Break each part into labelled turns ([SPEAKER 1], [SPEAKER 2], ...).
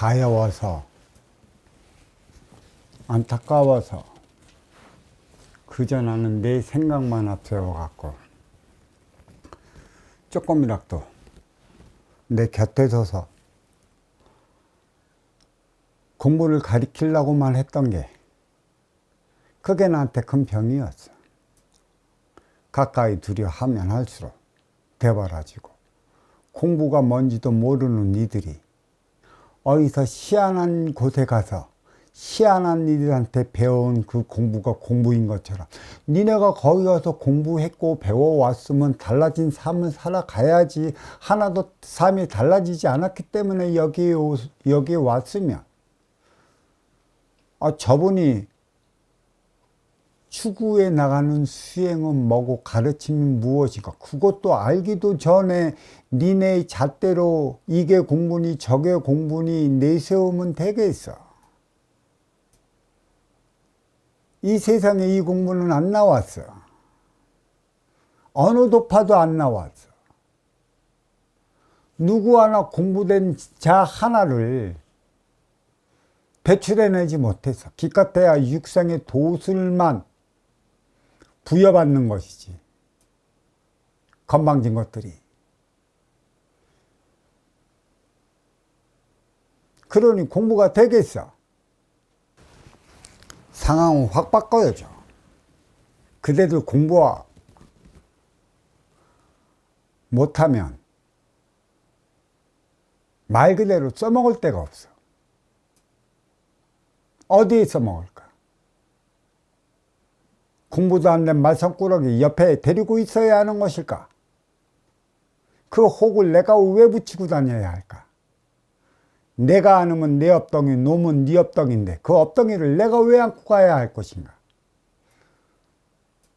[SPEAKER 1] 가여워서 안타까워서 그저 나는 내 생각만 앞세워갖고 조금이라도 내 곁에 서서 공부를 가르치려고만 했던 게 그게 나한테 큰 병이었어. 가까이 두려하면 할수록 대바라지고 공부가 뭔지도 모르는 이들이 어디서 희한한 곳에 가서 희한한 이들한테 배워온 그 공부가 공부인 것처럼 니네가 거기 가서 공부했고 배워왔으면 달라진 삶을 살아가야지. 하나도 삶이 달라지지 않았기 때문에 여기에 왔으면 저분이 추구해 나가는 수행은 뭐고 가르침이 무엇인가 그것도 알기도 전에 니네의 잣대로 이게 공부니 저게 공부니 내세우면 되겠어. 이 세상에 이 공부는 안 나왔어. 어느 도파도 안 나왔어. 누구 하나 공부된 자 하나를 배출해내지 못해서 기껏해야 육상의 도술만 부여받는 것이지. 건방진 것들이. 그러니 공부가 되겠어. 상황을 확 바꿔야죠. 그대들 공부 못하면 말 그대로 써먹을 데가 없어. 어디에 써먹을까? 공부도 안 된 말썽꾸러기 옆에 데리고 있어야 하는 것일까? 그 혹을 내가 왜 붙이고 다녀야 할까? 내가 안으면 내 업덩이, 놈은 네 업덩인데 그 업덩이를 내가 왜 안고 가야 할 것인가?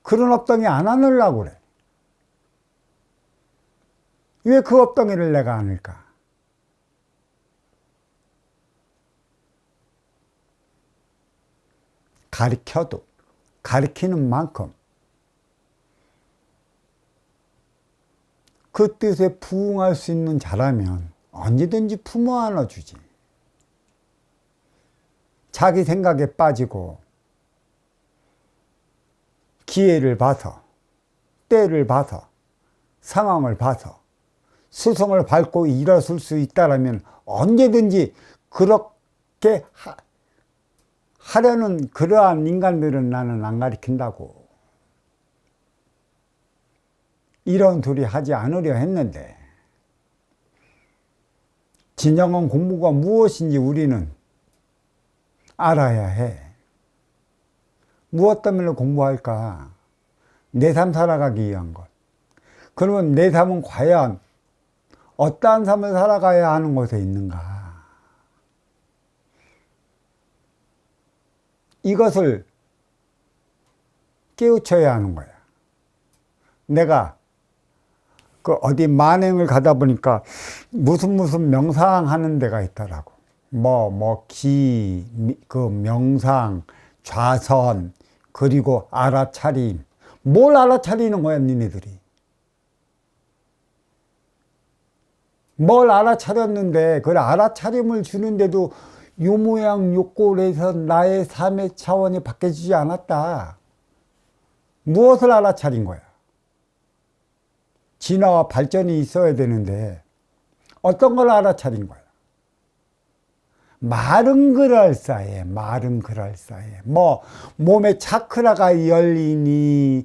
[SPEAKER 1] 그런 업덩이 안 안으려고 그래. 왜 그 업덩이를 내가 안을까? 가르쳐도 가르치는 만큼 그 뜻에 부응할 수 있는 자라면 언제든지 품어 안아주지. 자기 생각에 빠지고 기회를 봐서 때를 봐서 상황을 봐서 스승을 밟고 일어설 수 있다면 언제든지 그렇게 하려는 그러한 인간들은 나는 안 가르친다고. 이런 소리 하지 않으려 했는데 진정한 공부가 무엇인지 우리는 알아야 해. 무엇 때문에 공부할까? 내 삶 살아가기 위한 것. 그러면 내 삶은 과연 어떠한 삶을 살아가야 하는 곳에 있는가? 이것을 깨우쳐야 하는 거야. 내가 어디 만행을 가다 보니까 무슨 명상하는 데가 있더라고. 명상, 좌선, 그리고 알아차림. 뭘 알아차리는 거야, 니네들이? 뭘 알아차렸는데, 그 알아차림을 주는데도 요 모양 요 꼴에서 나의 삶의 차원이 바뀌어지지 않았다. 무엇을 알아차린 거야? 진화와 발전이 있어야 되는데 어떤 걸 알아차린 거야? 말은 그럴싸해. 몸에 차크라가 열리니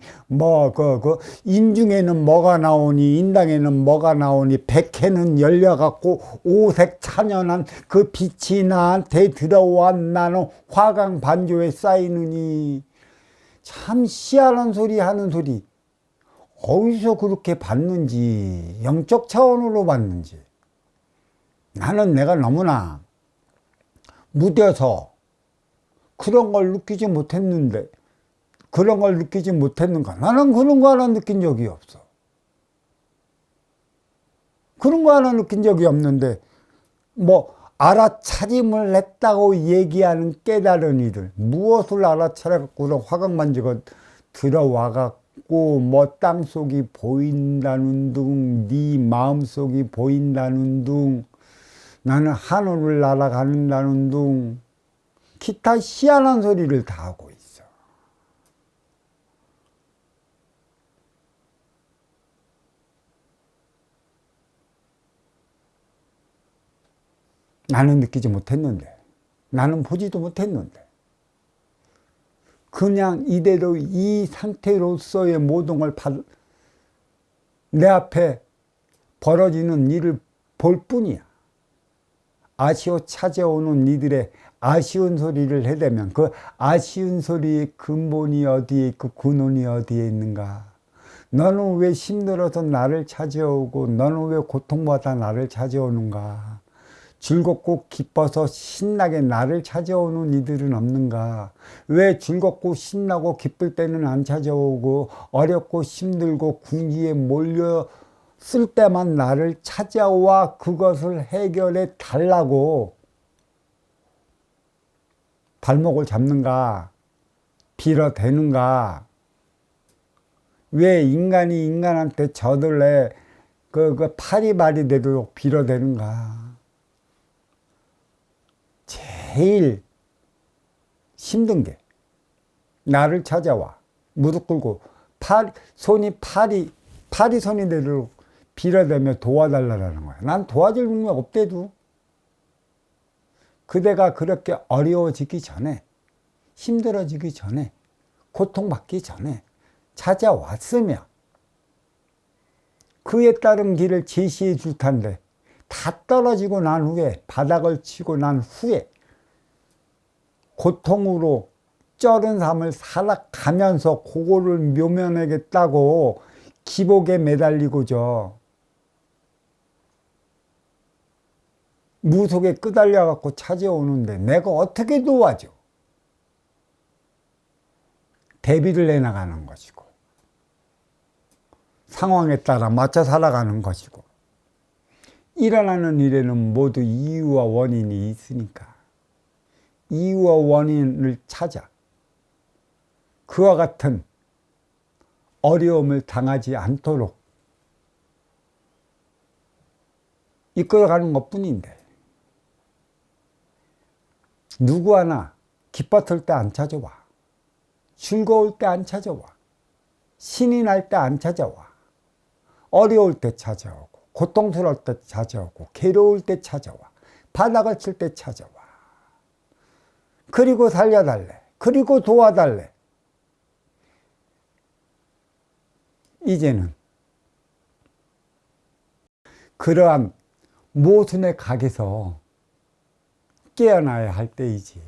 [SPEAKER 1] 인중에는 뭐가 나오니 인당에는 뭐가 나오니 백해는 열려갖고 오색 찬연한 그 빛이 나한테 들어왔나는 화강 반조에 쌓이느니. 참 희한한 소리 하는 소리. 어디서 그렇게 봤는지, 영적 차원으로 봤는지. 나는 내가 너무나 무뎌서 그런 걸 느끼지 못했는가? 나는 그런 거 하나 느낀 적이 없어. 그런 거 하나 느낀 적이 없는데 알아차림을 했다고 얘기하는 깨달은 이들, 무엇을 알아차려갖고 화강만지가 들어와갖고 땅속이 보인다는 둥, 네 마음속이 보인다는 둥, 나는 하늘을 날아가는다는 둥 기타 희한한 소리를 다 하고 있어. 나는 느끼지 못했는데, 나는 보지도 못했는데, 그냥 이대로 이 상태로서의 모든 걸 내 앞에 벌어지는 일을 볼 뿐이야. 아쉬워 찾아오는 이들의 아쉬운 소리를 해대면 그 아쉬운 소리의 근본이 어디에 있고 근원이 어디에 있는가? 너는 왜 힘들어서 나를 찾아오고 너는 왜 고통받아 나를 찾아오는가? 즐겁고 기뻐서 신나게 나를 찾아오는 이들은 없는가? 왜 즐겁고 신나고 기쁠 때는 안 찾아오고 어렵고 힘들고 궁지에 몰려 쓸 때만 나를 찾아와 그것을 해결해 달라고 발목을 잡는가? 빌어대는가? 왜 인간이 인간한테 저들래 그 파리발이 되도록 빌어대는가? 제일 힘든 게 나를 찾아와 무릎 꿇고 손이 파리 손이 되도록 빌어대며 도와달라는 거야. 난 도와줄 능력 없대도. 그대가 그렇게 어려워지기 전에, 힘들어지기 전에, 고통받기 전에 찾아왔으면 그에 따른 길을 제시해 줄 텐데 다 떨어지고 난 후에, 바닥을 치고 난 후에 고통으로 쩔은 삶을 살아가면서 그거를 묘면하겠다고 기복에 매달리고저 무속에 끄달려 갖고 찾아오는데 내가 어떻게 도와줘? 대비를 해나가는 것이고 상황에 따라 맞춰 살아가는 것이고 일어나는 일에는 모두 이유와 원인이 있으니까 이유와 원인을 찾아 그와 같은 어려움을 당하지 않도록 이끌어가는 것뿐인데 누구 하나 기뻤을 때 안 찾아와. 즐거울 때 안 찾아와. 신이 날 때 안 찾아와. 어려울 때 찾아오고 고통스러울 때 찾아오고 괴로울 때 찾아와. 바닥을 칠 때 찾아와. 그리고 살려달래. 그리고 도와달래. 이제는 그러한 모순의 각에서 깨어나야 할 때이지.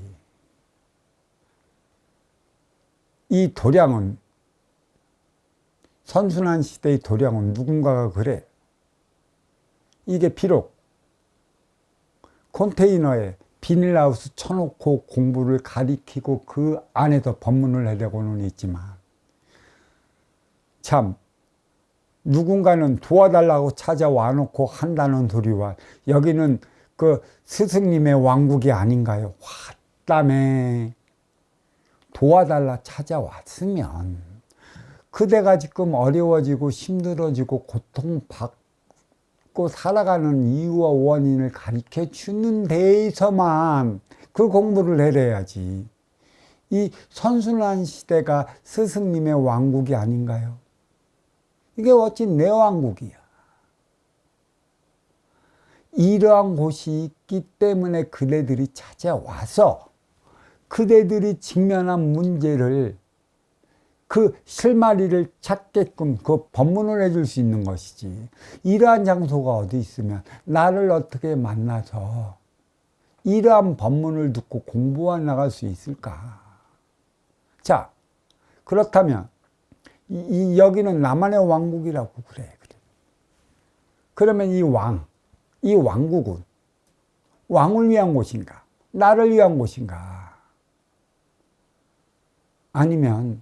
[SPEAKER 1] 이 도량은, 선순환 시대의 도량은 누군가가 그래. 이게 비록 컨테이너에 비닐하우스 쳐놓고 공부를 가리키고 그 안에서 법문을 하려고는 있지만 참 누군가는 도와달라고 찾아와 놓고 한다는 소리와 여기는 그 스승님의 왕국이 아닌가요? 화땀에 도와달라 찾아왔으면 그대가 지금 어려워지고 힘들어지고 고통받고 살아가는 이유와 원인을 가르쳐 주는 데에서만 그 공부를 해야지. 이 선순환 시대가 스승님의 왕국이 아닌가요? 이게 어찌 내 왕국이야. 이러한 곳이 있기 때문에 그대들이 찾아와서 그대들이 직면한 문제를 그 실마리를 찾게끔 그 법문을 해줄 수 있는 것이지. 이러한 장소가 어디 있으면 나를 어떻게 만나서 이러한 법문을 듣고 공부해 나갈 수 있을까? 자, 그렇다면 여기는 나만의 왕국이라고 그래. 그러면 이 왕국은 왕을 위한 곳인가? 나를 위한 곳인가? 아니면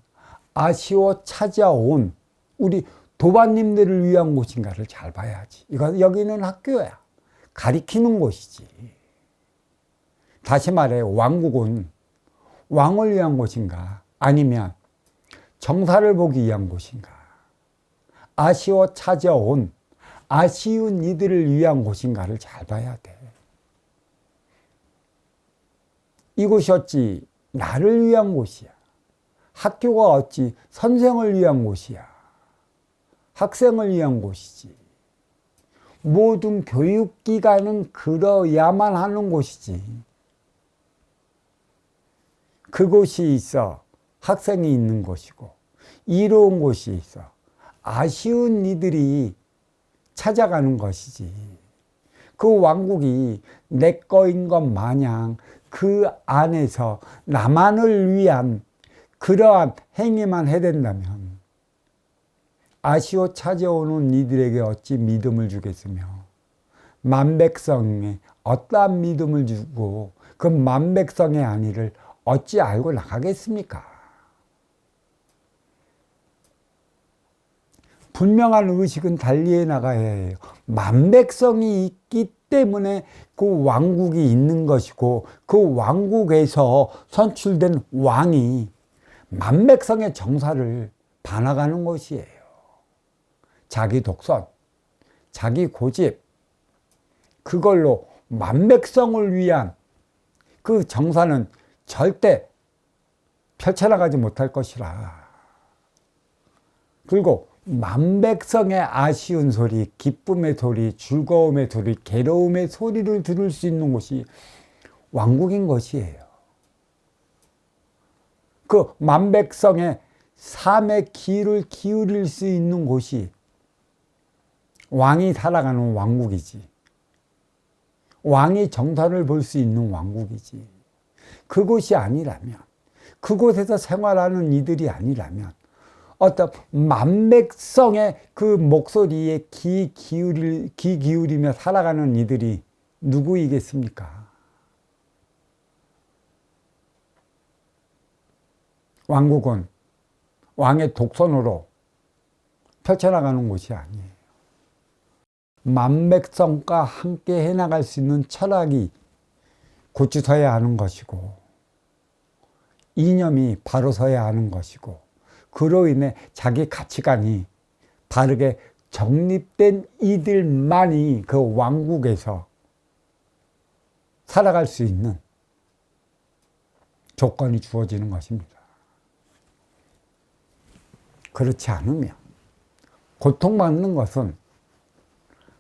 [SPEAKER 1] 아쉬워 찾아온 우리 도반님들을 위한 곳인가를 잘 봐야지. 여기는 학교야. 가리키는 곳이지. 다시 말해 왕국은 왕을 위한 곳인가? 아니면 정사를 보기 위한 곳인가? 아쉬워 찾아온 아쉬운 이들을 위한 곳인가를 잘 봐야 돼. 이곳이 어찌 나를 위한 곳이야. 학교가 어찌 선생을 위한 곳이야. 학생을 위한 곳이지. 모든 교육기관은 그러야만 하는 곳이지. 그곳이 있어 학생이 있는 곳이고, 이로운 곳이 있어 아쉬운 이들이 찾아가는 것이지. 그 왕국이 내 거인 것 마냥 그 안에서 나만을 위한 그러한 행위만 해댄다면 아쉬워 찾아오는 이들에게 어찌 믿음을 주겠으며, 만백성에 어떠한 믿음을 주고 그 만백성의 안위를 어찌 알고 나가겠습니까? 분명한 의식은 달리해 나가야 해요. 만백성이 있기 때문에 그 왕국이 있는 것이고, 그 왕국에서 선출된 왕이 만백성의 정사를 봐나가는 것이에요. 자기 독선, 자기 고집, 그걸로 만백성을 위한 그 정사는 절대 펼쳐나가지 못할 것이라. 그리고 만백성의 아쉬운 소리, 기쁨의 소리, 즐거움의 소리, 괴로움의 소리를 들을 수 있는 곳이 왕국인 것이에요. 그 만백성의 삶의 귀를 기울일 수 있는 곳이 왕이 살아가는 왕국이지. 왕이 정사를 볼 수 있는 왕국이지. 그곳이 아니라면, 그곳에서 생활하는 이들이 아니라면 어떤 만백성의 그 목소리에 귀 기울이며 살아가는 이들이 누구이겠습니까? 왕국은 왕의 독선으로 펼쳐나가는 곳이 아니에요. 만백성과 함께 해나갈 수 있는 철학이 곧주 서야 하는 것이고, 이념이 바로 서야 하는 것이고, 그로 인해 자기 가치관이 바르게 정립된 이들만이 그 왕국에서 살아갈 수 있는 조건이 주어지는 것입니다. 그렇지 않으면 고통받는 것은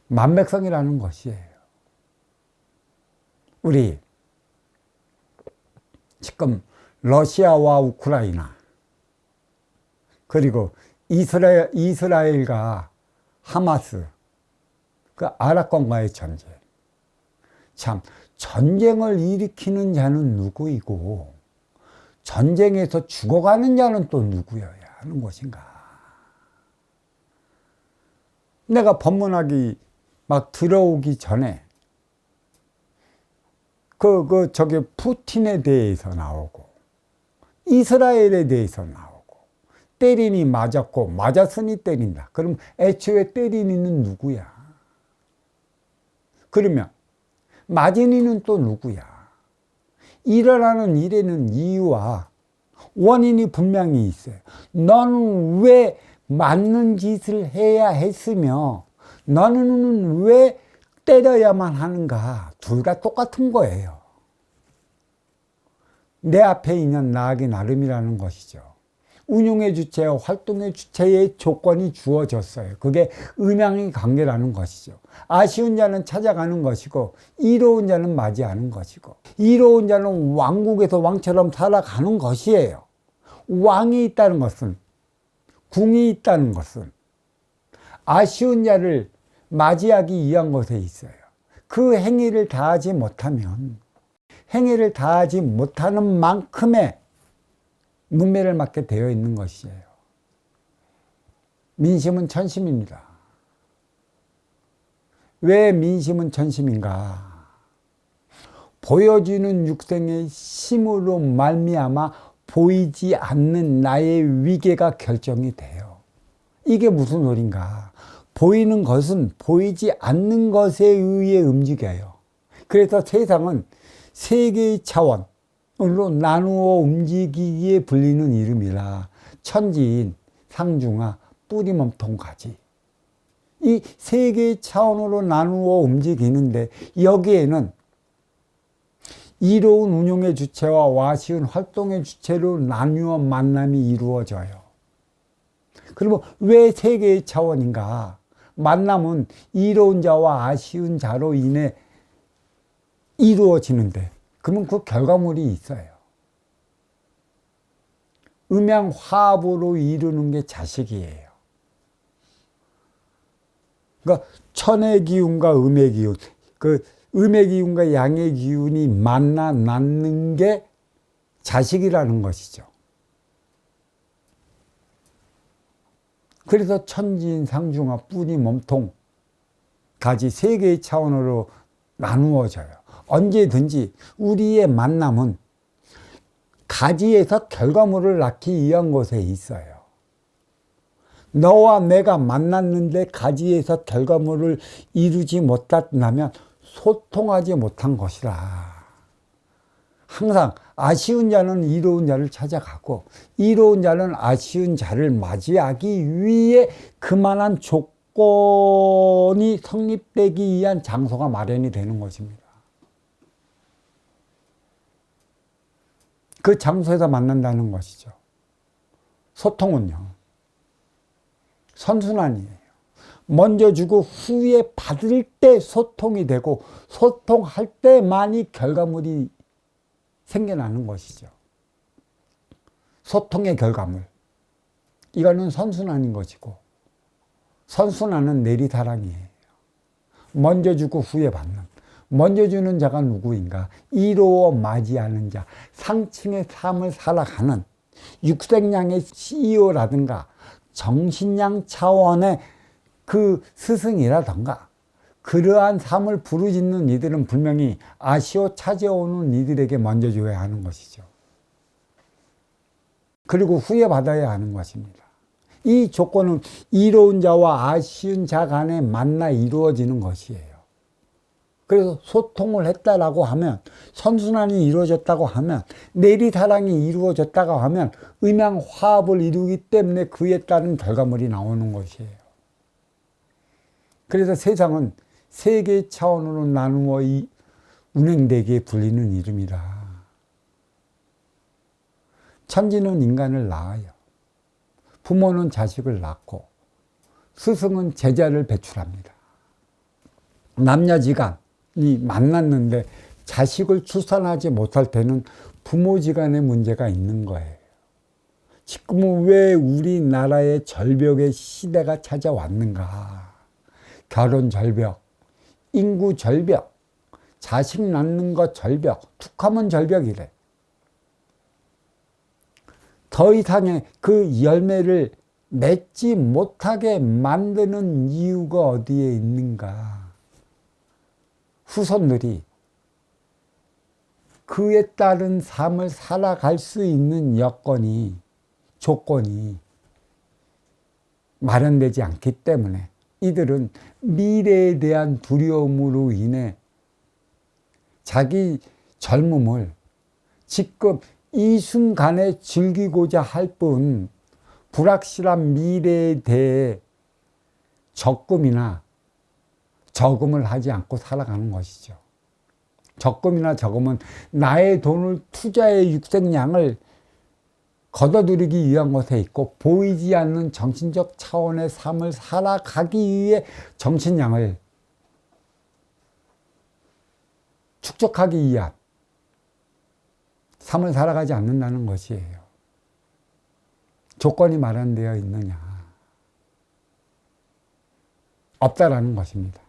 [SPEAKER 1] 만백성이라는 것이에요. 우리 지금 러시아와 우크라이나, 그리고 이스라엘과 하마스, 그 아랍권과의 전쟁. 참, 전쟁을 일으키는 자는 누구이고 전쟁에서 죽어가는 자는 또 누구여야 하는 것인가? 내가 법문하기 막 들어오기 전에 저기 푸틴에 대해서 나오고, 이스라엘에 대해서 나오고, 때리니 맞았고 맞았으니 때린다. 그럼 애초에 때린 이는 누구야? 그러면 맞은 이는 또 누구야? 일어나는 일에는 이유와 원인이 분명히 있어요. 너는 왜 맞는 짓을 해야 했으며 너는 왜 때려야만 하는가? 둘 다 똑같은 거예요. 내 앞에 있는 나하기 나름이라는 것이죠. 운용의 주체와 활동의 주체의 조건이 주어졌어요. 그게 음양의 관계라는 것이죠. 아쉬운 자는 찾아가는 것이고, 이로운 자는 맞이하는 것이고, 이로운 자는 왕국에서 왕처럼 살아가는 것이에요. 왕이 있다는 것은, 궁이 있다는 것은 아쉬운 자를 맞이하기 위한 것에 있어요. 그 행위를 다하지 못하면, 행위를 다하지 못하는 만큼의 문매를 맞게 되어 있는 것이에요. 민심은 천심입니다. 왜 민심은 천심인가? 보여지는 육생의 심으로 말미암아 보이지 않는 나의 위계가 결정이 돼요. 이게 무슨 소린가? 보이는 것은 보이지 않는 것에 의해 움직여요. 그래서 세상은 세 개의 차원으로 나누어 움직이기에 불리는 이름이라 천지인, 상중하, 뿌리, 몸통, 가지. 이 세 개의 차원으로 나누어 움직이는데, 여기에는 이로운 운용의 주체와 와시운 활동의 주체로 나누어 만남이 이루어져요. 그러면 왜 세계의 차원인가? 만남은 이로운 자와 아쉬운 자로 인해 이루어지는데, 그러면 그 결과물이 있어요. 음양화합으로 이루는 게 자식이에요. 그러니까 천의 기운과 음의 기운, 그 음의 기운과 양의 기운이 만나 낳는 게 자식이라는 것이죠. 그래서 천지인 상중하 뿌리 몸통 가지 세 개의 차원으로 나누어져요. 언제든지 우리의 만남은 가지에서 결과물을 낳기 위한 곳에 있어요. 너와 내가 만났는데 가지에서 결과물을 이루지 못한다면 소통하지 못한 것이라. 항상 아쉬운 자는 이로운 자를 찾아가고 이로운 자는 아쉬운 자를 맞이하기 위해 그만한 조건이 성립되기 위한 장소가 마련이 되는 것입니다. 그 장소에서 만난다는 것이죠. 소통은요, 선순환이에요. 먼저 주고 후에 받을 때 소통이 되고 소통할 때만이 결과물이 생겨나는 것이죠. 소통의 결과물. 이거는 선순환인 것이고, 선순환은 내리사랑이에요. 먼저 주고 후에 받는. 먼저 주는 자가 누구인가? 이로워 맞이하는 자, 상층의 삶을 살아가는 육생양의 CEO라든가 정신양 차원의 그 스승이라든가 그러한 삶을 부르짖는 이들은 분명히 아쉬워 찾아오는 이들에게 먼저 줘야 하는 것이죠. 그리고 후에 받아야 하는 것입니다. 이 조건은 이로운 자와 아쉬운 자 간에 만나 이루어지는 것이에요. 그래서 소통을 했다라고 하면, 선순환이 이루어졌다고 하면, 내리사랑이 이루어졌다고 하면 음양화합을 이루기 때문에 그에 따른 결과물이 나오는 것이에요. 그래서 세상은 세 개의 차원으로 나누어 이 운행되기에 불리는 이름이라. 천지는 인간을 낳아요. 부모는 자식을 낳고 스승은 제자를 배출합니다. 남녀지간이 만났는데 자식을 출산하지 못할 때는 부모지간의 문제가 있는 거예요. 지금은 왜 우리나라의 절벽의 시대가 찾아왔는가? 결혼 절벽, 인구 절벽, 자식 낳는 것 절벽, 툭하면 절벽이래. 더 이상의 그 열매를 맺지 못하게 만드는 이유가 어디에 있는가? 후손들이 그에 따른 삶을 살아갈 수 있는 여건이, 조건이 마련되지 않기 때문에 이들은 미래에 대한 두려움으로 인해 자기 젊음을 지금 이 순간에 즐기고자 할 뿐 불확실한 미래에 대해 적금이나 저금을 하지 않고 살아가는 것이죠. 적금이나 저금은 나의 돈을 투자의 육생량을 걷어들이기 위한 것에 있고, 보이지 않는 정신적 차원의 삶을 살아가기 위해 정신량을 축적하기 위한 삶을 살아가지 않는다는 것이에요. 조건이 마련되어 있느냐? 없다라는 것입니다.